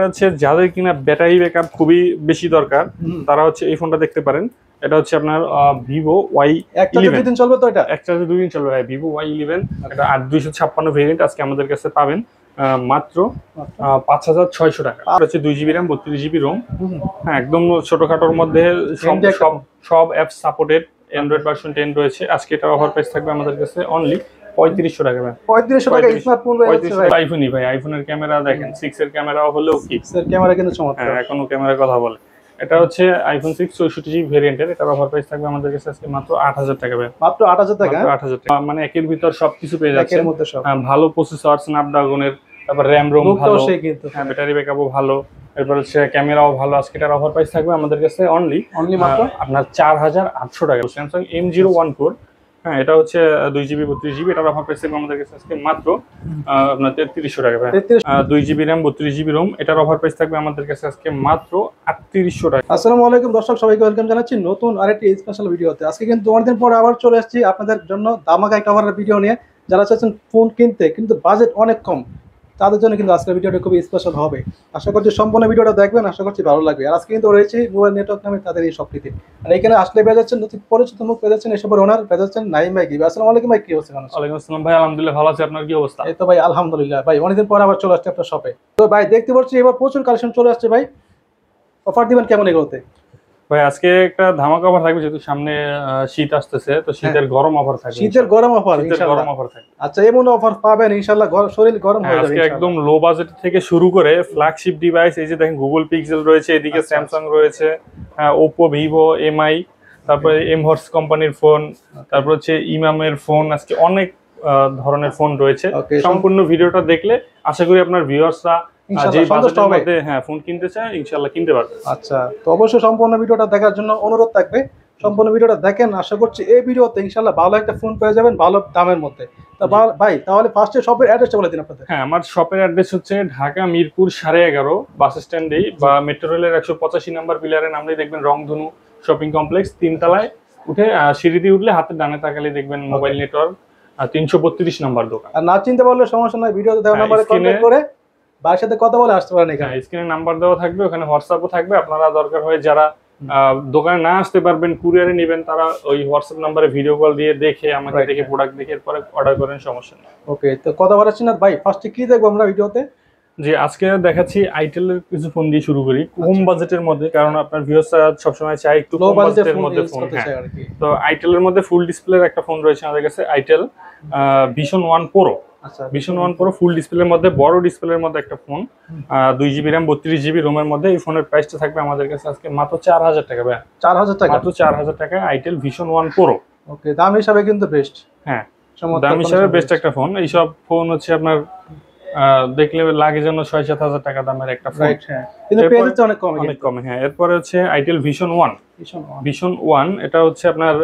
হচ্ছে যাদের কিনা ব্যাটারি ব্যাকআপ খুবই বেশি দরকার তারা হচ্ছে এই ফোনটা দেখতে পারেন। এটা হচ্ছে আপনার ভিভো Y11 চলবে তো, এটা একটাতে 2 দিন চলবে ভাই। ভিভো Y11 এটা 8256 ভেরিয়েন্ট আজকে আমাদের কাছে পাবেন মাত্র 5600 টাকা। আর হচ্ছে 2GB RAM 32GB ROM। হ্যাঁ, একদম ছোটখাটোর মধ্যে সব অ্যাপ সাপোর্টেড, অ্যান্ড্রয়েড ভার্সন 10 রয়েছে। আজকে এটা অফার প্রাইস থাকবে আমাদের কাছে অনলি 3500 টাকা ভাই। 3500 টাকা স্মার্টফোন রয়েছে ভাই। আইফোনই ভাই, আইফোনের ক্যামেরা দেখেন, 6 এর ক্যামেরাও হলেও কি 6 এর ক্যামেরা কিন্তু চমৎকার। হ্যাঁ, এখনো ক্যামেরার কথা বলে। এটা হচ্ছে আইফোন 6 64GB ভেরিয়েন্টের। এটার অফার প্রাইস থাকবে আমাদের কাছে আজকে মাত্র 8000 টাকা ভাই। মাত্র 8000 টাকা? 8000 টাকা মানে একের ভিতর সবকিছু পেয়ে যাচ্ছে। একের মধ্যে সব। ভালো প্রসেসর স্ন্যাপড্রাগনের, তারপর র‍্যাম রোম ভালো, হ্যাঁ ব্যাটারি ব্যাকআপও ভালো, এরপর হচ্ছে ক্যামেরাও ভালো। আজকে এটার অফার প্রাইস থাকবে আমাদের কাছে অনলি মাত্র আপনার 4800 টাকা। স্যামসাং M014, হ্যাঁ এটা হচ্ছে 2GB 32GB। এটার অফার প্রাইস থাকবে আমাদের কাছে আজকে মাত্র আপনার 3300 টাকা ভাই। 2GB RAM 32GB ROM। এটার অফার প্রাইস থাকবে আমাদের কাছে আজকে মাত্র 3800 টাকা। আসসালামু আলাইকুম দর্শক, সবাইকে ওয়েলকাম জানাচ্ছি নতুন আরেকটি স্পেশাল ভিডিওতে। আজকে কিন্তু অনেকদিন পর আবার চলে আসছি আপনাদের জন্য ধামাকা একটা অফারের ভিডিও নিয়ে। যারা চাচ্ছেন ফোন কিনতে কিন্তু বাজেট অনেক কম, তাদের জন্য কিন্তু আজকের ভিডিওটা খুবই স্পেশাল হবে। আশা করছি সম্পূর্ণ ভিডিওটা দেখবেন, আশা করছি ভালো লাগবে। আর আজকে কিন্তু রয়েছে মোবাইল নেটওয়ার্ক নামে তাদের এই শপটিতে। আর এখানে আসলে পেয়ে যাচ্ছেন নতুন পরিচিত মুখ, পেয়ে যাচ্ছেন এসবের ওনার, পেয়ে যাচ্ছেন নাইম ভাই। আসসালামু আলাইকুম ভাই, কি অবস্থা? ওয়ালাইকুম আসসালাম ভাই, আলহামদুলিল্লাহ ভালো আছি। আপনার কি অবস্থা? এই তো ভাই আলহামদুলিল্লাহ। ভাই অনেকদিন পর আবার চলে আসছে আপনার শপে। তো ভাই দেখতে পাচ্ছি এবার প্রচুর কালেকশন চলে আসছে ভাই। অফার দিবেন কেমন এগুলোতে? ভাই আজকে একটা ধামাকা অফার থাকবে, যেহেতু সামনে শীত আসতেছে, তো শীতের গরম অফার থাকবে। শীতের গরম অফার, গরম অফার থাকবে। আচ্ছা, এমন অফার পাবেন ইনশাআল্লাহ, শরীর গরম হয়ে যাবে। আজকে একদম লো বাজেট থেকে শুরু করে ফ্ল্যাগশিপ ডিভাইস, এই যে দেখেন গুগল পিক্সেল রয়েছে, এদিকে স্যামসাং রয়েছে, ওপো, ভিভো, এমআই, তারপরে এমহর্স কোম্পানির ফোন, তারপর হচ্ছে ইমামের ফোন। আজকে অনেক ধরনের ফোন রয়েছে। সম্পূর্ণ ভিডিওটা দেখলে আশা করি আপনার ভিউয়ার্সরা যে বাজেটের মধ্যে ফোন কিনতে চায় ইনশাআল্লাহ কিনতে পারবে। আচ্ছা, তো অবশ্যই সম্পূর্ণ ভিডিওটা দেখার জন্য অনুরোধ থাকবে। সম্পূর্ণ ভিডিওটা দেখেন, আশা করছি এই ভিডিওতে ইনশাআল্লাহ ভালো একটা ফোন পেয়ে যাবেন ভালো দামের মধ্যে। তো ভাই তাহলে ফার্স্টে শপের অ্যাড্রেসটা বলে দিন আপনাদের। হ্যাঁ, আমার শপের অ্যাড্রেস হচ্ছে ঢাকা মিরপুর 11.5 বাস স্ট্যান্ডেই বা মেট্রো রেলের 185 নম্বর পিলারে নামলেই দেখবেন রংধনু শপিং কমপ্লেক্স। 3 তলায় উঠে সিঁড়ি দিয়ে উঠলে হাতের ডানে তাকালে দেখবেন মোবাইল নেটওয়ার্ক 332 নম্বর দোকান। আর না চিনতে পারলে সমস্যা নাই, ভিডিওতে দেওয়া নম্বরে কন্টাক্ট করে ভাইয়ের সাথে কথা বলে আসতে পারেন। এখানে স্ক্রিনে নাম্বার দেওয়া থাকবে, ওখানে হোয়াটসঅ্যাপও থাকবে। আপনারা দরকার হয় যারা দোকানে না আসতে পারবেন, কুরিয়ারে নেবেন, তারা ওই হোয়াটসঅ্যাপ নাম্বারে ভিডিও কল দিয়ে দেখে আমাকে দেখে প্রোডাক্ট দেখে এরপরে অর্ডার করেন, সমস্যা নেই। ওকে, তো কথা বলাচ্ছি না ভাই, ফার্স্টে কি দেখবো আমরা ভিডিওতে? যে আজকে দেখাচ্ছি আইটেলের কিছু ফোন দিয়ে শুরু করি কম বাজেটের মধ্যে, কারণ আপনার ভিউয়ার্সরা সবসময় চায় একটু কম বাজেটের মধ্যে ফোন। তো আইটেলের মধ্যে ফুল ডিসপ্লের একটা ফোন রয়েছে আমাদের কাছে, আইটেল ভিশন 1 প্রো। আচ্ছা, ভিশন 1 প্রো ফুল ডিসপ্লের মধ্যে, বড় ডিসপ্লের মধ্যে একটা phone, 2GB RAM 32GB ROM এর মধ্যে। এই ফোনের প্রাইসটা থাকবে আমাদের কাছে আজকে মাত্র 4000 টাকা ভাই। 4000 টাকা? মাত্র 4000 টাকা আইটেল ভিশন 1 প্রো। ওকে, দাম হিসাবে কিন্তু বেস্ট। হ্যাঁ, দাম হিসাবে বেস্ট একটা ফোন। এইসব ফোন হচ্ছে আপনার দেখলে লাগে যেন 6-7 হাজার টাকা দামের একটা ফোন, কিন্তু পেয়ে যাচ্ছে অনেক কমে, অনেক কমে। হ্যাঁ, এরপরে হচ্ছে আইটেল ভিশন 1। ভিশন 1 এটা হচ্ছে আপনার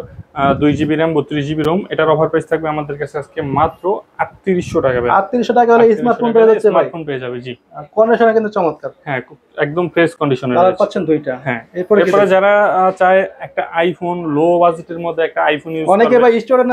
2GB RAM 32GB ROM। এটার অফার প্রাইস থাকবে আমাদের কাছে আজকে মাত্র 3800 টাকা। 3800 টাকা হলে স্মার্টফোন পেয়ে যাচ্ছে ভাই। স্মার্টফোন পেয়ে যাবে, জি। কন্ডিশন কিন্তু চমৎকার। হ্যাঁ, একদম ফ্রেশ কন্ডিশনে কালার পাচ্ছেন দুইটা। হ্যাঁ, এরপরে যারা চায় একটা আইফোন লো বাজেটের মধ্যে একটা আইফোন ইউজ করবে, অনেকে ভাই স্টুডেন্ট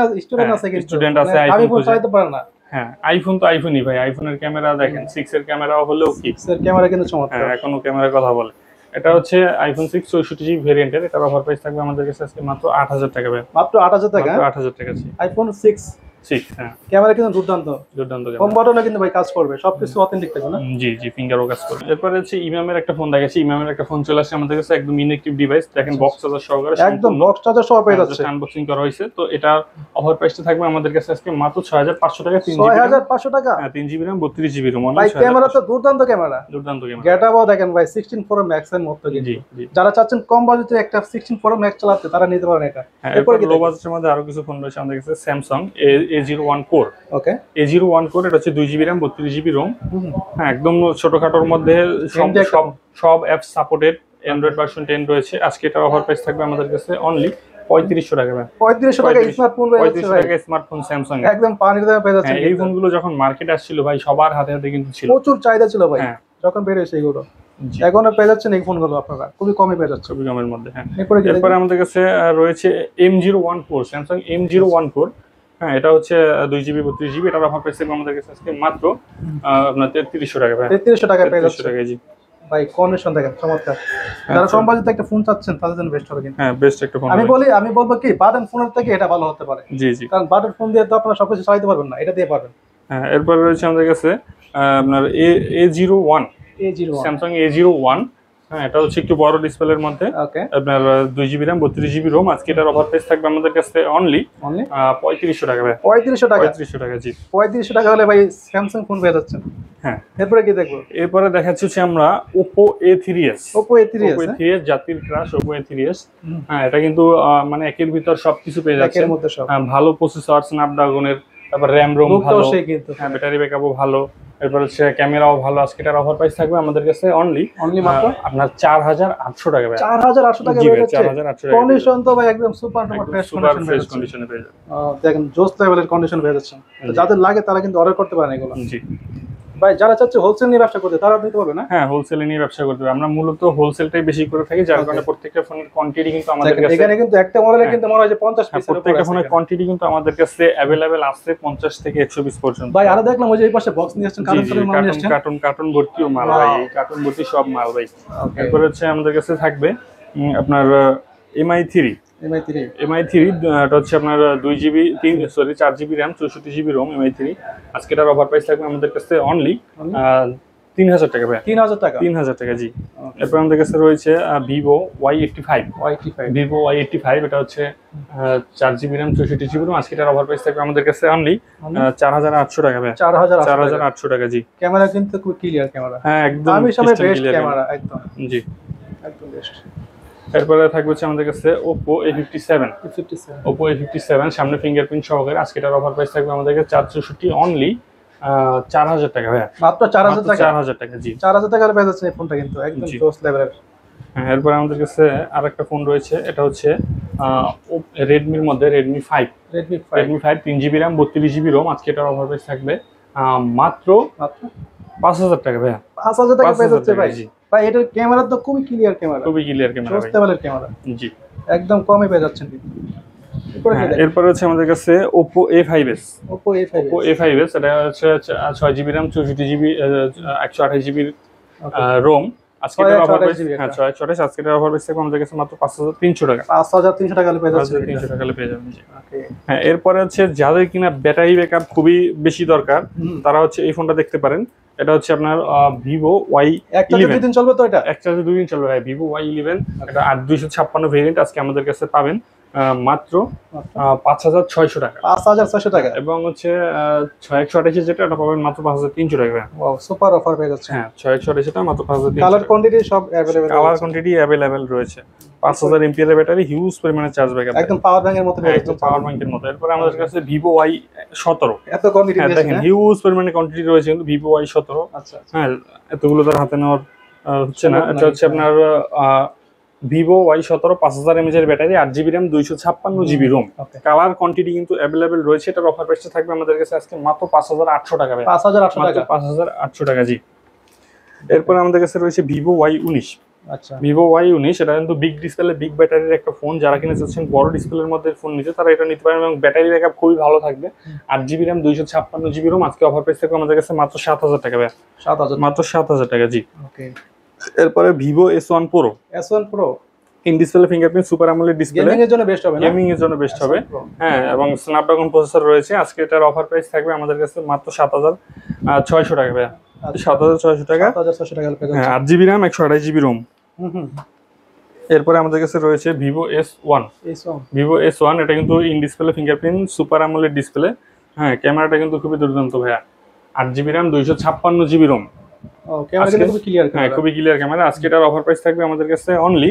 আছে, কিন্তু স্টুডেন্ট আছে, আইফোন চালাতে পারে না। হ্যাঁ, আইফোন তো আইফোনই ভাই। আইফোনের ক্যামেরা দেখেন, 6 এর ক্যামেরাও হলেও কি 6 এর ক্যামেরা কিন্তু চমৎকার। হ্যাঁ, এখনো ক্যামেরার কথা বলে। এটা হচ্ছে আইফোন 6 64GB ভেরিয়েন্টের। এটার অফার প্রাইস থাকবে আমাদের কাছে আজকে মাত্র 8000 টাকা ভাই। মাত্র 8000 টাকা? 8000 টাকা, জি। আইফোন 6। হ্যাঁ, ক্যামেরা কিন্তু দুর্দান্ত দুর্দান্ত। কম বাটনে কিন্তু ভাই কাজ করবে, সবকিছু অথেন্টিক থাকবে না? জি জি, ফিঙ্গারও কাজ করবে। এরপর হচ্ছে ইমামের একটা ফোন দেখাচ্ছি। ইমামের একটা ফোন চলে আসছে আমাদের কাছে, একদম ইনঅ্যাকটিভ ডিভাইস। দেখেন বক্স চার্জার সহকারে, একদম বক্স চার্জার সহ পেয়ে যাচ্ছে, আনবক্সিং করা হয়েছে। তো এটা অফার প্রাইসটা থাকবে আমাদের কাছে আজকে মাত্র 6500 টাকা। 6500 টাকা? হ্যাঁ, 3GB RAM 32GB ROM। ভাই ক্যামেরা তো দুর্দান্ত ক্যামেরা, দুর্দান্ত ক্যামেরা। গেটআপও দেখেন ভাই 16 প্রো ম্যাক্স এর মতো। জি জি, যারা চাচ্ছেন কম বাজেটে একটা 16 প্রো ম্যাক্স চালাতে তারা নিতে পারেন এটা। এরপর লো বাজেটের মধ্যে আরো কিছু ফোন রয়েছে আমাদের কাছে, স্যামসাং A01 Core। ওকে, A01 Core এটা হচ্ছে 2GB RAM 32GB ROM। হ্যাঁ, একদম ছোটখাটোর মধ্যে সব অ্যাপ সাপোর্টেড, অ্যান্ড্রয়েড ভার্সন 10 রয়েছে। আজকে এটা অফার প্রাইস থাকবে আমাদের কাছে অনলি 3500 টাকা ভাই। 3500 টাকা স্মার্টফোন পেয়ে যাচ্ছে ভাই। 3500 টাকা স্মার্টফোন স্যামসাং একদম পানির দামে পেয়ে যাচ্ছে। এই ফোনগুলো যখন মার্কেটে আসছিল ভাই, সবার হাতে হাতে কিন্তু ছিল, প্রচুর চাহিদা ছিল ভাই যখন বের হয়েছে এগুলো। এখনো পেয়ে যাচ্ছেন এই ফোনগুলো আপনারা খুবই কমে পেয়ে যাচ্ছে, খুবই কমের মধ্যে। হ্যাঁ, এরপরে আমাদের কাছে রয়েছে M014, স্যামসাং M014। হ্যাঁ, এটা হচ্ছে 2GB 32GB। এটার অফার প্রাইস আমাদের কাছে আজকে মাত্র আপনার 3300 টাকা ভাই। 3300 টাকা পেয়ে যাচ্ছে। জি। ভাই কন্ডিশন দেখেন চমৎকার। যারা কম বাজেটে একটা ফোন চাচ্ছেন তাদের জন্য বেস্ট হবে কিন্তু। হ্যাঁ বেস্ট একটা ফোন। আমি বলবো কি বাটন ফোনের থেকে এটা ভালো হতে পারে। জি জি, কারণ বাটন ফোন দিয়ে তো আপনারা সবকিছু চালাতে পারবেন না, এটা দিয়ে পারবেন। হ্যাঁ এরপর রয়েছে আমাদের কাছে আপনার A01, স্যামসাং A01। হ্যাঁ এটা হচ্ছে একটু বড় ডিসপ্লের মধ্যে, ওকে আপনার 2GB RAM 32GB ROM। আজকে এটার অফার প্রাইস থাকবে আমাদের কাছে অনলি 3500 টাকা ভাই। 3500 টাকা? 3500 টাকা জি। 3500 টাকা হলে ভাই স্যামসাং ফোন পেয়ে যাচ্ছেন। হ্যাঁ এরপরে কি দেখবো? এরপরে দেখাচ্ছি হচ্ছে আমরা Oppo A3s। Oppo A3s জাতির ক্রাশ Oppo A3s। হ্যাঁ এটা কিন্তু মানে একের ভিতর সবকিছু পেয়ে যাচ্ছে, একের মধ্যে সব। ভালো প্রসেসর স্ন্যাপড্রাগনের, তারপর RAM ROM ভালো, হ্যাঁ ব্যাটারি ব্যাকআপও ভালো, এরপর হচ্ছে ক্যামেরাও ভালো। আজকে এটার অফার প্রাইস থাকবে আমাদের কাছে অনলি মাত্র আপনার 4800 টাকা ভাই। 4800 টাকা পেয়ে যাচ্ছে। 4800 টাকা। কন্ডিশন তো ভাই একদম সুপার ফ্রেশ কন্ডিশনে পেয়ে যাবেন। দেখেন জোস লেভেলের কন্ডিশন পেয়ে যাচ্ছেন। তো যাদের লাগে তারা কিন্তু অর্ডার করতে পারেন এগুলো। জি ভাই যারা চাচ্ছে হোলসেল নিয়ে ব্যবসা করতে তারা নিতে পারবে না? হ্যাঁ হোলসেলে নিয়ে ব্যবসা করতে হবে। আমরা মূলত হোলসেলটাই বেশি করে থাকি, যার কারণে প্রত্যেকটা ফোনের কোয়ান্টিটি কিন্তু আমাদের কাছে, এখানে কিন্তু একটা মডেলে কিন্তু মনে হয় যে 50 পিস, প্রত্যেকটা ফোনের কোয়ান্টিটি কিন্তু আমাদের কাছে अवेलेबल আছে 50 থেকে 120 পর্যন্ত। ভাই আরো দেখলাম ওই যে এই পাশে বক্স নিয়ে আসছেন, কার্টুন ভর্তিও মাল ভাই, এই কার্টুন ভর্তি সব মাল ভাই। এরপর হচ্ছে আমাদের কাছে থাকবে আপনার MI3 এটা হচ্ছে আপনার 4GB RAM 64GB ROM MI3। আজকে এটার অফার প্রাইস থাকবে আমাদের কাছে অনলি 3000 টাকা ভাই। 3000 টাকা জি। এরপর আমাদের কাছে রয়েছে Vivo Y85। এটা হচ্ছে 4GB RAM 64GB ROM। আজকে এটার অফার প্রাইস থাকবে আমাদের কাছে অনলি 4800 টাকা ভাই। 4800 টাকা জি। ক্যামেরা কিন্তু খুব ক্লিয়ার ক্যামেরা। হ্যাঁ একদম বেস্ট ক্যামেরা একদম। জি একদম বেস্ট। এরপরে থাকবে হচ্ছে আমাদের কাছে Oppo A57 সামনে ফিঙ্গারপ্রিন্ট সহকারে। আজকে এটার অফার প্রাইস থাকবে আমাদের কাছে 464 অনলি 4000 টাকা ভাই। মাত্র 4000 টাকা জি। 4000 টাকার পেয়ে যাচ্ছে এই ফোনটা কিন্তু একদম জোস লেভেলের। হ্যাঁ এরপর আমাদের কাছে আরেকটা ফোন রয়েছে, এটা হচ্ছে Redmi-র মধ্যে Redmi 5 3GB RAM 32GB ROM। আজকে এটার অফার প্রাইস থাকবে মাত্র 5000 টাকা ভাই। 5000 টাকা পেয়ে যাচ্ছে ভাই। ভাই এটার ক্যামেরা তো খুবই ক্লিয়ার ক্যামেরা, জোস লেভেলের ক্যামেরা জি, একদম কমে পেয়ে যাচ্ছেন কিন্তু। এরপর হচ্ছে আমাদের কাছে Oppo A5s। এটা হচ্ছে 6GB RAM 64GB 128GB ROM। আজকে এটার অফার প্রাইস 628। আজকে এটার অফার প্রাইস থাকবে আমাদের কাছে মাত্র 5300 টাকা। 5300 টাকা পেয়ে যাচ্ছে। 5300 টাকা পেয়ে যাবেন জি। হ্যাঁ এরপরে হচ্ছে যাদের কিনা ব্যাটারি ব্যাকআপ খুবই বেশি দরকার তারা হচ্ছে এই ফোনটা দেখতে পারেন। এটা হচ্ছে আপনার Vivo Y11। 2 দিন চলবে তো? এটা এক চার্জে 2 দিন চলবে ভাই। Vivo Y11 এটা 8256 ভেরিয়েন্ট। আজকে আমাদের কাছে পাবেন মাত্র 5600 টাকা। 5600 টাকা। এবং হচ্ছে 6128 যেটা এটা পাবেন মাত্র 5300 টাকা। ওয়াও সুপার অফার পেয়ে যাচ্ছে। হ্যাঁ 6128 এটা মাত্র 5300। কালার কোয়ান্টিটি সব अवेलेबल রয়েছে। 5000 এমপিএর ব্যাটারি, হিউজ পরিমাণে চার্জ ব্যাকআপ, একদম পাওয়ার ব্যাংকের মতো। একদম পাওয়ার ব্যাংকের মতো। এরপর আমাদের কাছে Vivo Y17। এত কোয়ান্টিটি দেখেন হিউজ পরিমাণে কোয়ান্টিটি রয়েছে কিন্তু Vivo Y17। আচ্ছা হ্যাঁ এতগুলো তার হাতে নেওয়ার হচ্ছে না। এটা হচ্ছে আপনার Vivo Y17 5000 mAh এর battery, 8GB RAM 256GB ROM। Colour quantity কিন্তু अवेलेबल রয়েছে। এটার অফার প্রাইসটা থাকবে আমাদের কাছে আজকে মাত্র 5800 টাকা ভাই। 5800 টাকা। 5800 টাকা জি। এরপর আমাদের কাছে রয়েছে Vivo Y19। আচ্ছা Vivo Y19 এটা কিন্তু বিগ ডিসপ্লে বিগ ব্যাটারির একটা ফোন। যারা কিনে চাচ্ছেন বড় ডিসপ্লের মধ্যে ফোন নিতে তারা এটা নিতে পারেন এবং ব্যাটারি ব্যাকআপ খুবই ভালো থাকবে। 8GB RAM 256GB ROM। আজকে অফার প্রাইস থাকবে আমাদের কাছে মাত্র 7000 টাকা ভাই। 7000 মাত্র 7000 টাকা জি। ওকে এরপরে Vivo S1 Pro। In display fingerprint super AMOLED display, gaming এর জন্য বেস্ট হবে না? গেমিং এর জন্য বেস্ট হবে হ্যাঁ। এবং স্ন্যাপড্রাগন প্রসেসর রয়েছে। আজকে এটার অফার প্রাইস থাকবে আমাদের কাছে মাত্র 7600 টাকা ভাই। 7600 টাকা। 7600 টাকা পেয়ে যাচ্ছে। হ্যাঁ 8GB RAM 128GB ROM। এরপরে আমাদের কাছে রয়েছে Vivo S1। এটা কিন্তু in display fingerprint super AMOLED display. হ্যাঁ ক্যামেরাটা কিন্তু খুবই দুর্দান্ত ভাইয়া। 8GB RAM 256GB ROM। Camera কিন্তু খুবই ক্লিয়ার। হ্যাঁ খুবই ক্লিয়ার ক্যামেরা। আজকে এটার অফার প্রাইস থাকবে আমাদের কাছে অনলি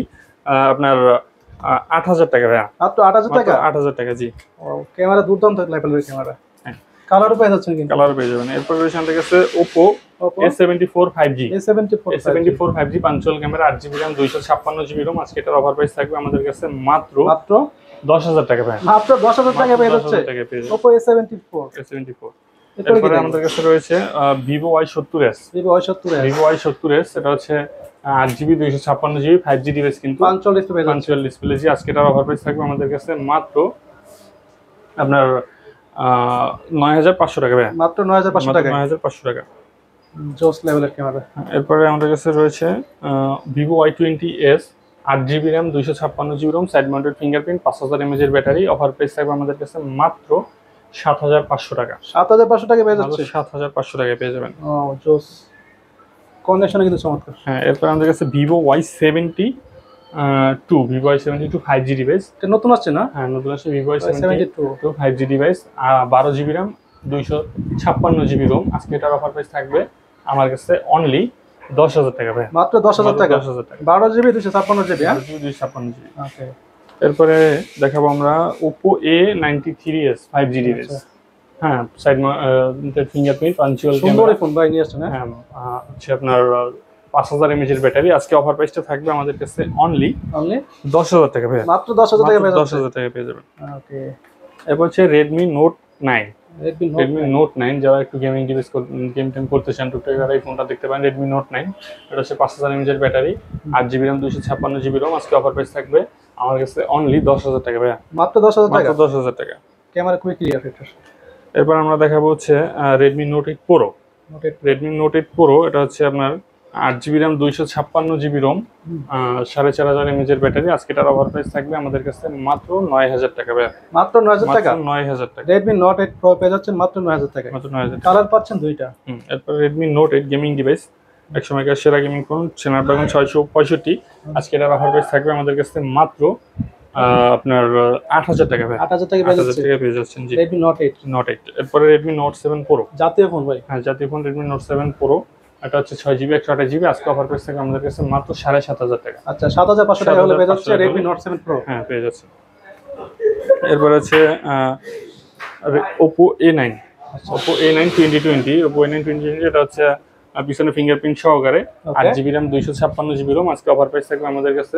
আপনার 8000 টাকা ভাইয়া। মাত্র 8000 টাকা। 8000 টাকা জি। ক্যামেরা দুর্দান্ত লেভেলের ক্যামেরা। কালারও পেয়ে যাচ্ছেন কিন্তু। কালার পেয়ে যাবেন। এরপর রয়েছে আমাদের কাছে Oppo A74 5G। A74 5G punctual camera, 8GB RAM 256GB ROM। আজকে এটার অফার প্রাইস থাকবে আমাদের কাছে মাত্র 10000 টাকা ভাই। মাত্র 10000 টাকা পেয়ে যাচ্ছে Oppo A74। এরপরে আমাদের কাছে রয়েছে Vivo Y70s। এটা হচ্ছে 8GB 256GB 5G ডিভাইস কিন্তু পাঞ্চুয়াল ডিসপ্লে জি। আজকে এটার অফার প্রাইস থাকবে আমাদের কাছে মাত্র আপনার 9500 টাকা ভাই। মাত্র 9500 টাকা। 9500 টাকা। জোস লেভেলের ক্যামেরা। এরপরে আমাদের কাছে রয়েছে Vivo Y20s, 8 GB RAM, 256 GB ROM, side mounted fingerprint, 5000 mAh এর ব্যাটারি। অফার প্রাইস থাকবে আমাদের কাছে মাত্র 7500 টাকা। 7500 টাকা পেয়ে যাচ্ছে। 7500 টাকায় পেয়ে যাবেন। ও জোস, কন্ডিশনে কিন্তু চমৎকার। হ্যাঁ, এরপর আমাদের কাছে Vivo Y72, Vivo Y72 5G device. এটা নতুন আসছে না? হ্যাঁ, নতুন আসছে Vivo Y72 5G device, 12 GB RAM, 256 GB ROM. আজকে এটার অফার প্রাইস থাকবে আমার কাছে অনলি 10,000 টাকা ভাই। মাত্র 10,000 টাকা। 10,000 টাকা। 12 জিবি 256 জিবি। হ্যাঁ, 256 জিবি। ওকে। এরপরে দেখাবো আমরা Oppo A93s 5G ডিভাইস। হ্যাঁ, সাইড ফিঙ্গারপ্রিন্ট, পাঞ্চুয়াল সুন্দর ফোন ভাই নিয়ে আসছেন। হ্যাঁ, হচ্ছে আপনার 5000 mAh এর ব্যাটারি। আজকে অফার প্রাইসটা থাকবে আমাদের কাছে অনলি 10,000 টাকা ভাই। মাত্র 10,000 টাকা পেয়ে যাবেন। 10,000 টাকা পেয়ে যাবেন। ওকে। এরপর হচ্ছে Redmi Note 9। Redmi Note 9 যারা একটু গেমিং ডিভাইস গেম টেম করতে চান টুকটাক তারা এই ফোনটা দেখতে পারেন। Redmi Note 9, এটা হচ্ছে 5000 mAh এর battery, 8 GB RAM, 256 GB ROM. আজকে অফার প্রাইস থাকবে আমার কাছে অনলি 10,000 টাকা ভাই। মাত্র 10,000 টাকা। মাত্র 10,000 টাকা। ক্যামেরা খুবই ক্লিয়ার এটা। এরপর আমরা দেখাবো হচ্ছে Redmi Note 8 Pro। Redmi Note 8 Pro, এটা হচ্ছে আপনার 8 GB RAM, 256 GB ROM, 4500 mAh এর ব্যাটারি। আজকে এটার অফার প্রাইস থাকবে আমাদের কাছে মাত্র 9,000 টাকা ভাই। মাত্র 9,000 টাকা। 9,000 টাকা। Redmi Note 8 Pro পেয়ে যাচ্ছেন মাত্র 9,000 টাকা। মাত্র 9,000 টাকা। কালার পাচ্ছেন দুইটা। এরপর Redmi Note 8 গেমিং ডিভাইস, এক সময়কার সেরা গেমিং ফোন, Snapdragon 665। আজকে এটার অফার প্রাইস থাকবে আমাদের কাছে মাত্র আপনার 8,000 টাকা ভাই। 8,000 টাকা পেয়ে যাচ্ছেন। জি, Redmi Note 8। Note 8। এরপরে Redmi Note 7 Pro, জাতীয় ফোন ভাই। হ্যাঁ, জাতীয় ফোন Redmi Note 7 Pro। এটা হচ্ছে 6 জিবি 128 জিবি। আজকে অফার প্রাইস থাকবে আমাদের কাছে মাত্র 7,500 টাকা। আচ্ছা, 7,500 টাকা হলে পেয়ে যাচ্ছে Redmi Note 7 Pro। হ্যাঁ, পেয়ে যাচ্ছে। এরপর আছে Oppo A9। Oppo A9 2020, Oppo A9 2020, এটা হচ্ছে পিছনে ফিঙ্গারপ্রিন্ট সহকারে, 8 জিবি র্যাম, 256 জিবি রোম। আজকে অফার প্রাইস থাকবে আমাদের কাছে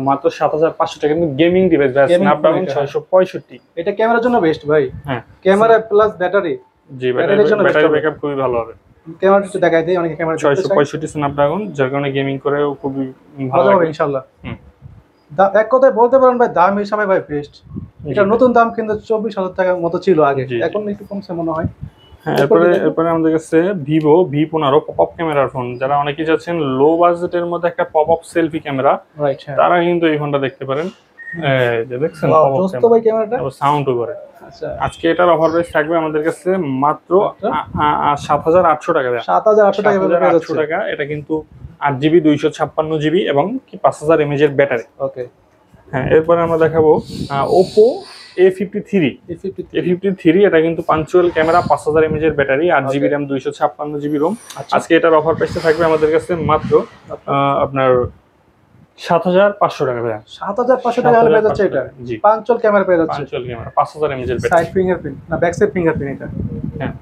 মাত্র 7,500 টাকা। কিন্তু গেমিং ডিভাইস, Snapdragon 665। এটা ক্যামেরার জন্য বেস্ট ভাই। হ্যাঁ, ক্যামেরা প্লাস ব্যাটারি। জি, ব্যাটারি ব্যাকআপ খুবই ভালো হবে। ক্যামেরা একটু দেখাই দেই, অনেকে ক্যামেরা 665 Snapdragon, যার কারণে গেমিং করেও খুবই ভালো হবে ইনশাআল্লাহ। এক কথায় বলতে পারেন ভাই, দাম হিসাবে ভাই বেস্ট। এটা নতুন দাম কিন্তু 24,000 টাকার মতো ছিল আগে, এখন একটু কমছে মনে হয়। হ্যাঁ, এরপরে আমাদের কাছে ভিভো V15 পপআপ ক্যামেরার ফোন। যারা অনেকেই চাচ্ছেন লো বাজেটের মধ্যে একটা পপআপ সেলফি ক্যামেরা, রাইট, তারা কিন্তু এই ফোনটা দেখতে পারেন। এই দেখছেন দোস্ত ভাই ক্যামেরাটা, সাউন্ডও করে। আচ্ছা, আজকে এটার অফার প্রাইস থাকবে আমাদের কাছে মাত্র 7,800 টাকা। 7,800 টাকা। 7,800 টাকা। এটা কিন্তু 8 জিবি 256 জিবি এবং কি 5000 mAh এর ব্যাটারি। ওকে। হ্যাঁ, এরপরে আমরা দেখাবো Oppo A53। এটা কিন্তু পাঞ্চুয়াল ক্যামেরা, 5000 mAh এর battery, 8 GB RAM, 256 GB ROM. আজকে এটার অফার প্রাইসটা থাকবে আমাদের কাছে মাত্র আপনার 7,500 টাকা ভাই। 7,500 টাকা হলে পেয়ে যাচ্ছে এটা। জি, পাঞ্চুয়াল ক্যামেরা পেয়ে যাচ্ছে। পাঞ্চুয়াল ক্যামেরা, 5000 mAh এর ব্যাটারি, সাইড ফিঙ্গারপ্রিন্ট না ব্যাক সাইড ফিঙ্গারপ্রিন্ট এটা। হ্যাঁ,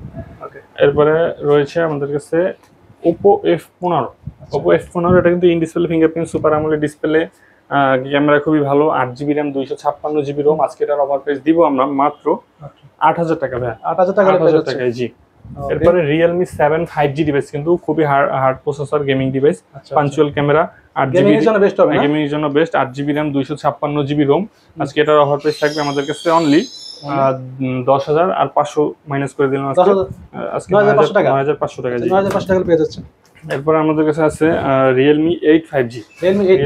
ওকে। এরপরে রয়েছে আমাদের কাছে Oppo F15। Oppo F15, এটা কিন্তু in display fingerprint, super AMOLED display, camera খুবই ভালো, 8 জিবি র্যাম, 256 জিবি রোম। আজকে এটার অফার প্রাইস দিব আমরা মাত্র 8,000 টাকা ভাই। 8,000 টাকা হলে পেয়ে যাচ্ছে। জি। এরপরে Realme 7 5G ডিভাইস, কিন্তু খুবই hard processor gaming device, punctual camera, 8 GB, এর জন্য বেস্ট হবে না? গেমিং এর জন্য best, 8 GB RAM, 256 GB ROM. আজকে এটার অফার প্রাইস থাকবে আমাদের কাছে অনলি 10,000 আর 500 মাইনাস করে দিলাম আজকে 9,500 টাকা। 9,500 টাকা। জি, 9,500 টাকা পেয়ে যাচ্ছে। এরপর আমাদের কাছে আছে Realme 8 5G। Realme 8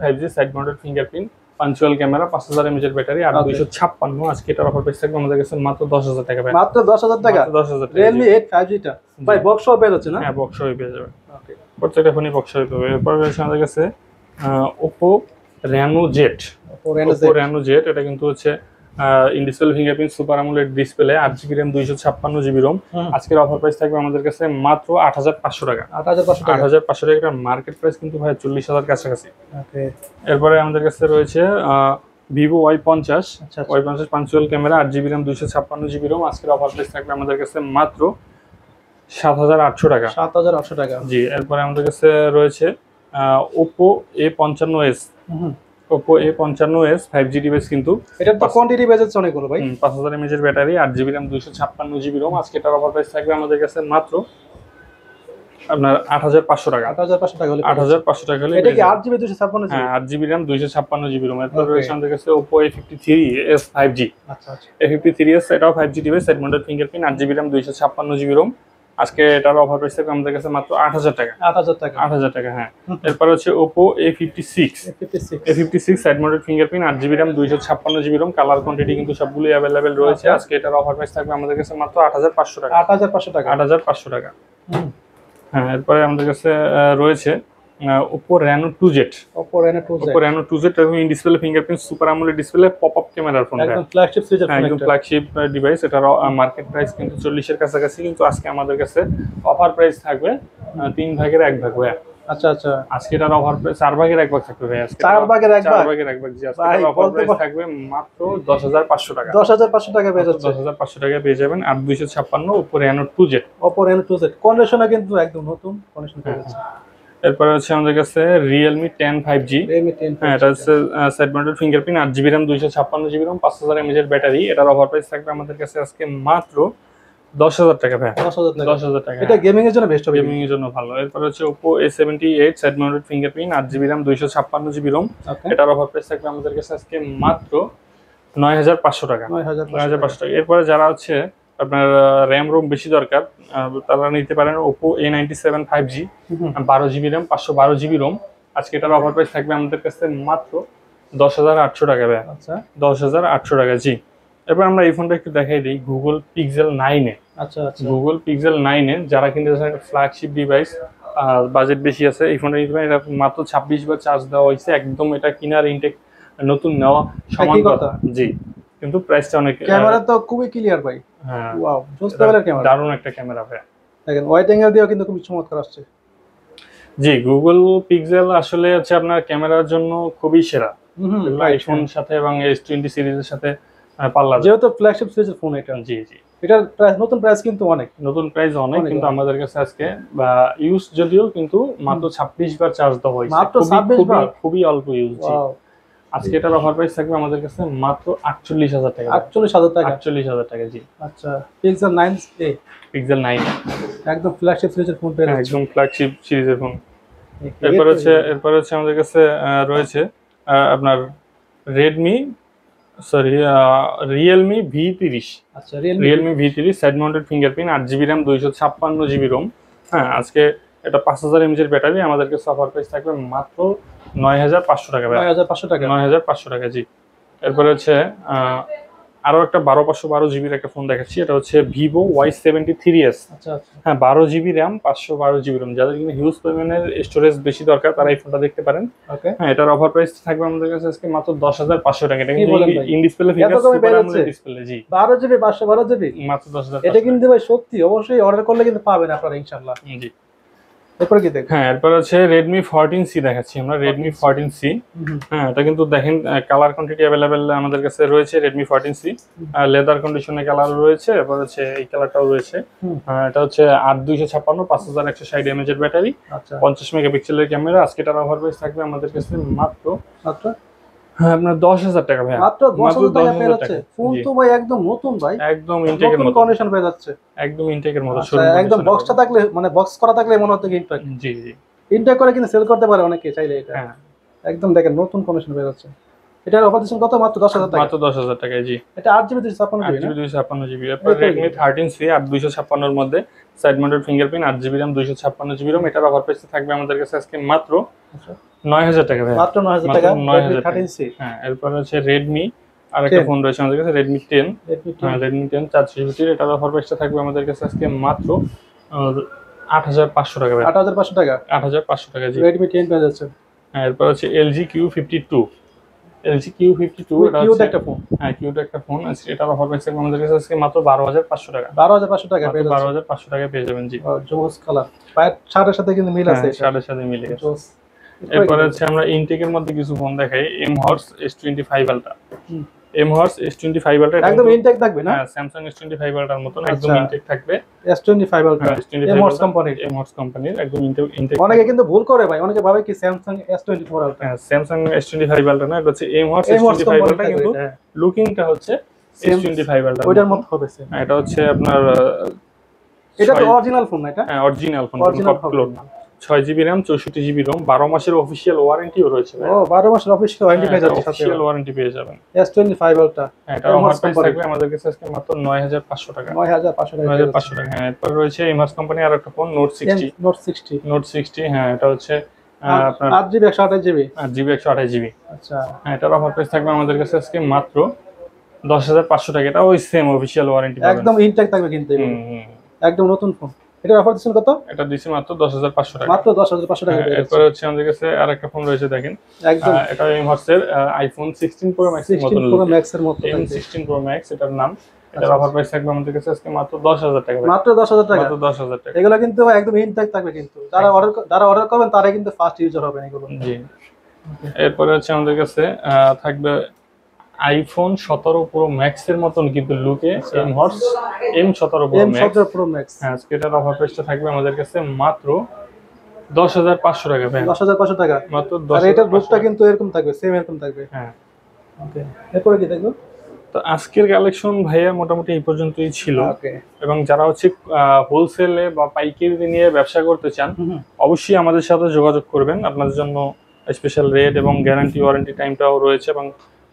5G side mounted fingerprint, punctual camera, 5000 mAh এর ব্যাটারি, আর 256। আজকে এটার অফার প্রাইস থাকবে আমাদের কাছে মাত্র 10,000 টাকা ভাই। মাত্র 10,000 টাকা। 10,000 টাকা। Realme 8 5G টা ভাই বক্স সহ পেয়ে যাচ্ছে না? হ্যাঁ, বক্স সহ পেয়ে যাবেন। ওকে। প্রত্যেকটা ফোনই বক্স সহ পাবে। এরপর রয়েছে আমাদের কাছে Oppo Reno Z। Oppo Reno Z, এটা কিন্তু হচ্ছে in display fingerprint, super AMOLED display, 8 GB RAM, 256 GB ROM. আজকের অফার প্রাইস থাকবে আমাদের কাছে মাত্র 8,500 টাকা। 8,500 টাকা। 8,500 টাকা। মার্কেট প্রাইস কিন্তু ভাই 40,000 কাছাকাছি। ওকে। এরপরে আমাদের কাছে রয়েছে Vivo Y50। আচ্ছা, Y50 punctual camera, 8 GB RAM, 256 GB ROM. আজকের অফার প্রাইস থাকবে আমাদের কাছে মাত্র 7,800 টাকা। 7,800 টাকা। জি। এরপরে আমাদের কাছে রয়েছে Oppo A55s। Oppo A55s 5G device, কিন্তু এটা তো কোয়ান্টিটি বেজে যাচ্ছে অনেকগুলো ভাই। 5000 mAh এর battery, 8 GB RAM, 256 GB ROM. আজকে এটার অফার প্রাইস থাকবে আমাদের কাছে মাত্র আপনার 8,500 টাকা। 8,500 টাকা হলে 8,500 টাকা হলে এটা কি 8 জিবি 256 জিবি? হ্যাঁ, 8 জিবি র্যাম, 256 জিবি রোম। এরপর রয়েছে আমাদের কাছে Oppo A53s 5G। আচ্ছা, আচ্ছা। A53s, এটাও 5G device, side mounted fingerprint, 8 GB RAM, 256 GB ROM. আজকে এটার অফার প্রাইস থাকবে আমাদের কাছে মাত্র 8000 টাকা। 8000 টাকা, হ্যাঁ। এরপর হচ্ছে Oppo A56 side mounted fingerprint 8GB RAM 256GB ROM, colour quantity কিন্তু সবগুলোই अवेलेबल রয়েছে। আজকে এটার অফার প্রাইস থাকবে আমাদের কাছে মাত্র 8500 টাকা। 8500 টাকা। হ্যাঁ, এরপরে আমাদের কাছে রয়েছে Oppo Reno 2Z in display fingerprint super AMOLED display popup ক্যামেরার ফোন, একদম ফ্ল্যাগশিপ সিরিজের ফোন, একদম ফ্ল্যাগশিপ ডিভাইস। এটার মার্কেট প্রাইস কিন্তু 40 এর কাছাকাছি, কিন্তু আজকে আমাদের কাছে অফার প্রাইস থাকবে 3 ভাগের 1 ভাগ ভাই। আচ্ছা, আজকে এটার অফার প্রাইস 4 ভাগের 1 ভাগ থাকবে ভাই। আজকে 4 ভাগের 1 ভাগ জি। আজকে এটার অফার প্রাইস থাকবে মাত্র 10500 টাকা। 10500 টাকা পেয়ে যাচ্ছে। 10500 টাকা পেয়ে যাবেন 8256 Oppo Reno 2Z কন্ডিশনে কিন্তু একদম নতুন কন্ডিশন পেয়ে যাচ্ছে। এরপরে হচ্ছে আমাদের কাছে Realme 10 5G, হ্যাঁ, এটা হচ্ছে side mounted fingerprint 8GB RAM 256GB ROM 5000 mAh এর ব্যাটারি। এটার অফার প্রাইস থাকবে আমাদের কাছে আজকে মাত্র 10000 টাকা ভাই। 10000 টাকা। এটা গেমিং এর জন্য বেস্ট হবে, গেমিং এর জন্য ভালো। এরপর হচ্ছে Oppo A78 side mounted fingerprint 8GB RAM 256GB ROM, এটার অফার প্রাইস থাকবে আমাদের কাছে আজকে মাত্র 9500 টাকা। 9500 টাকা। এরপরে যারা হচ্ছে আপনার RAM ROM বেশি দরকার, তারা নিতে পারেন Oppo A97 5G 12GB RAM 512GB ROM। আজকে এটার অফার প্রাইস থাকবে আমাদের কাছে মাত্র 10800 টাকা ভাই। আচ্ছা, 10800 টাকা, জি। এরপর আমরা এই ফোনটা একটু দেখাই দিই, Google Pixel 9 এ। আচ্ছা, Google Pixel 9 এ যারা কিনতে চান একটা ফ্ল্যাগশিপ ডিভাইস, বাজেট বেশি আছে, এই ফোনটা নিতে পারেন। এটা মাত্র 26 বার চার্জ দেওয়া হয়েছে, একদম এটা কিনার ইনটেক নতুন নেওয়া সমান কথা, জি। কিন্তু প্রাইসটা অনেক, ক্যামেরা তো খুবই ক্লিয়ার ভাই। হ্যাঁ, ওয়াও, জোস লেভেলের ক্যামেরা, দারুণ একটা ক্যামেরা ভাই। দেখেন ওয়াইড অ্যাঙ্গেল দিয়েও কিন্তু খুব চমৎকার আসছে। জি, Google Pixel আসলে হচ্ছে আপনার ক্যামেরার জন্য খুবই সেরা। আইফোনের সাথে এবং S20 সিরিজের সাথে পাল্লা, যেহেতু ফ্ল্যাগশিপ সিরিজের ফোন এটা। জি। এটার প্রাইস, নতুন প্রাইস কিন্তু অনেক, কিন্তু আমাদের কাছে আজকে বা ইউজ যদিও কিন্তু মাত্র 26 বার চার্জ দেওয়া হয়েছে, মাত্র 26 বার, খুবই অল্প ইউজ। জি, আজকে এটার অফার প্রাইস থাকবে আমাদের কাছে মাত্র 48000 টাকা। 48000 টাকা, জি। আচ্ছা, Pixel 9a, Pixel 9 একদম ফ্ল্যাগশিপ সিরিজের ফোন পেয়ে যাচ্ছে, একদম ফ্ল্যাগশিপ সিরিজের ফোন। এরপর হচ্ছে আমাদের কাছে রয়েছে আপনার Realme V30। আচ্ছা, Realme V30 side mounted fingerprint 8GB RAM 256GB ROM, হ্যাঁ। আজকে এটা 5000 mAh এর ব্যাটারি। আমাদের কাছে অফার প্রাইস থাকবে মাত্র 9500 টাকা। 9500 টাকা, জি। এরপরে হচ্ছে আরো একটা 12512GB একটা ফোন দেখাচ্ছি, এটা হচ্ছে Vivo Y73s। আচ্ছা, হ্যাঁ, 12GB RAM 512GB ROM। যাদের কিনা হিউজ পরিমাণের স্টোরেজ বেশি দরকার তারা এই ফোনটা দেখতে পারেন। হ্যাঁ, এটার অফার প্রাইস থাকবে আমাদের কাছে আজকে মাত্র 10500 টাকা। এটা কিন্তু in display finger super AMOLED display, G. 12GB 512GB মাত্র 10000। এটা কিন্তু ভাই সত্যি, অবশ্যই অর্ডার করলে কিন্তু পাবেন আপনারা ইনশাআল্লাহ, জি। এরপর কি দেখেন? হ্যাঁ, এরপর হচ্ছে Redmi 14C দেখাচ্ছি আমরা, Redmi 14C। হ্যাঁ, এটা কিন্তু দেখেন কালার কোয়ান্টিটি अवेलेबल আমাদের কাছে রয়েছে। Redmi 14C লেদার কন্ডিশনে কালার রয়েছে, এরপর হচ্ছে এই কালারটাও রয়েছে। এটা হচ্ছে 8256 5160 mAh এর ব্যাটারি, 50 মেগাপিক্সেলের ক্যামেরা। আজকে এটার অফার প্রাইস থাকবে আমাদের কাছে মাত্র হ্যাঁ আপনার 10000 টাকা ভাই। মাত্র 10000 টাকা পেয়ে যাচ্ছে ফোন তো ভাই, একদম নতুন ভাই, একদম ইনটেকের মতো কন্ডিশন পেয়ে যাচ্ছে, একদম ইনটেকের মতো, একদম বক্সটা থাকলে, মানে বক্স করা থাকলে মনে হচ্ছে ইনটেক। জি, ইনটেক করে কিন্তু সেল করতে পারে অনেকে চাইলে এটা। হ্যাঁ, একদম দেখেন নতুন কন্ডিশন পেয়ে যাচ্ছে। এটার অফার দিচ্ছেন কত? মাত্র 10000 টাকা। মাত্র 10000 টাকায়, জি। এটা 8GB 256GB। এরপর Redmi 13C 8256 এর মধ্যে side mounted fingerprint 8GB RAM 256GB ROM। এটার অফার প্রাইস থাকবে আমাদের কাছে আজকে মাত্র 9000 টাকা ভাই। মাত্র 9000 টাকা। Redmi 13C। হ্যাঁ, এরপর হচ্ছে Redmi আরেকটা ফোন রয়েছে আমাদের কাছে, Redmi 10। হ্যাঁ, Redmi 10 4GB। এটার অফার প্রাইসটা থাকবে আমাদের কাছে আজকে মাত্র 8500 টাকা ভাই। 8500 টাকা। 8500 টাকা, জি। Redmi 10 পেয়ে যাচ্ছে। হ্যাঁ, এরপর হচ্ছে LG Q52। LG Q52 এটা কিউট একটা ফোন। হ্যাঁ, কিউট একটা ফোন। এটার অফার প্রাইস থাকবে আমাদের কাছে আজকে মাত্র 12500 টাকা। 12500 টাকা পেয়ে যাচ্ছে। 12500 টাকা পেয়ে যাবেন, জি। জোস কালার, পায়ের শার্টের সাথে কিন্তু মিল আছে, শার্টের সাথে মিলে গেছে। এরপর হচ্ছে আমরা ইনটেকের মধ্যে কিছু ফোন দেখাই, M-Horse S25 Ultra। M-Horse S25 Ultra একদম ইনটেক থাকবে না? হ্যাঁ, Samsung S25 Ultra এর মতন একদম ইনটেক থাকবে। S25 Ultra M-Horse কোম্পানির একদম ইনটেক। অনেকে কিন্তু ভুল করে ভাই, অনেকে ভাবে কি Samsung S24 Ultra। হ্যাঁ, Samsung S25 Ultra না, এটা হচ্ছে M-Horse S25 Ultra, কিন্তু লুকিংটা হচ্ছে S25 Ultra ওইটার মত হবে। এটা হচ্ছে আপনার এটা তো অরিজিনাল ফোন না? এটা হ্যাঁ, original phone, original clone. 6GB RAM 64GB ROM 12 মাসের অফিশিয়াল ওয়ারেন্টিও রয়েছে ভাই। ও 12 মাসের অফিশিয়াল ওয়ারেন্টি পেয়ে যাচ্ছে সাথে। অফিশিয়াল ওয়ারেন্টি পেয়ে যাবেন। S25 Ultra এটা অফার প্রাইস থাকবে আমাদের কাছে আজকে মাত্র 9500 টাকা। 9500 টাকা। 9500 টাকা। হ্যাঁ, এরপর রয়েছে এমআরএস কোম্পানি আর একটা ফোন নোট 60। নোট 60 হ্যাঁ, এটা হচ্ছে আপনার 8GB 128GB। 8GB 128GB। আচ্ছা। হ্যাঁ, এটার অফার প্রাইস থাকবে আমাদের কাছে আজকে মাত্র 10500 টাকা। এটা ওই সেম অফিশিয়াল ওয়ারেন্টি পাবেন। একদম ইনটেক্ট থাকবে কিন্তু এগুলো। একদম নতুন ফোন। এটার অফার দিচ্ছেন কত? এটা দিছি মাত্র 10500 টাকা। মাত্র 10500 টাকা। এরপর হচ্ছে আমাদের কাছে আরেকটা ফোন রয়েছে দেখেন। একদম এটা এমআরএস আইফোন 16 প্রো ম্যাক্স এর মতো। 16 প্রো ম্যাক্স এর মতো। M16 প্রো ম্যাক্স এটার নাম। এটার অফার প্রাইস থাকবে আমাদের কাছে আজকে মাত্র 10000 টাকা। মাত্র 10000 টাকা। মাত্র 10000 টাকা। এগুলো কিন্তু একদম ইনটেক্ট থাকবে কিন্তু। যারা অর্ডার করবেন তারা কিন্তু ফার্স্ট ইউজার হবেন এগুলো। জি। এরপরে হচ্ছে আমাদের কাছে থাকবে আইফোন 17 প্রো ম্যাক্স এর মতন কিন্তু লুকে M17 প্রো ম্যাক্স। হ্যাঁ, আজকে এটার অফার প্রাইসটা থাকবে আমাদের কাছে মাত্র 10500 টাকা ভাই। 10500 টাকা মাত্র 10। আর এটার লুকটা কিন্তু এরকম থাকবে, সেম এরকম থাকবে। হ্যাঁ। ওকে, এরপরে কি দেখবো? তো আজকের কালেকশন ভাইয়া মোটামুটি এই পর্যন্তই ছিল। ওকে। এবং যারা হচ্ছে হোলসেলে বা পাইকারি নিয়ে ব্যবসা করতে চান অবশ্যই আমাদের সাথে যোগাযোগ করবেন। আপনাদের জন্য স্পেশাল রেট এবং গ্যারান্টি ওয়ারেন্টি টাইমটাও রয়েছে। এবং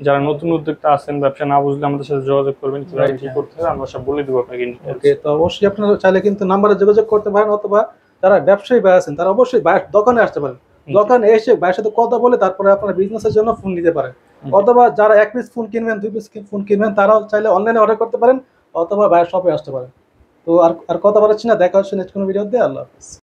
যারা নতুন উদ্যোক্তা আছেন, ব্যবসা না বুঝলে আমাদের সাথে যোগাযোগ করবেন, কিভাবে কি করতে হবে আমরা সব বলে দেবো আপনাকে। ওকে, তো অবশ্যই আপনারা চাইলে কিন্তু নাম্বারে যোগাযোগ করতে পারেন, অথবা যারা ব্যবসায়ী ভাই আছেন তারা অবশ্যই দোকানে আসতে পারেন। দোকানে এসে ভাইয়ের সাথে কথা বলে তারপরে আপনারা বিজনেসের জন্য ফোন নিতে পারেন। অথবা যারা 1 পিস ফোন কিনবেন, 2 পিস ফোন কিনবেন, তারাও চাইলে অনলাইনে অর্ডার করতে পারেন, অথবা ভাইয়ের শপে আসতে পারেন। তো আর কথা বলাচ্ছি না, দেখা হচ্ছে নেক্সট কোনো ভিডিওতে। আল্লাহ হাফেজ।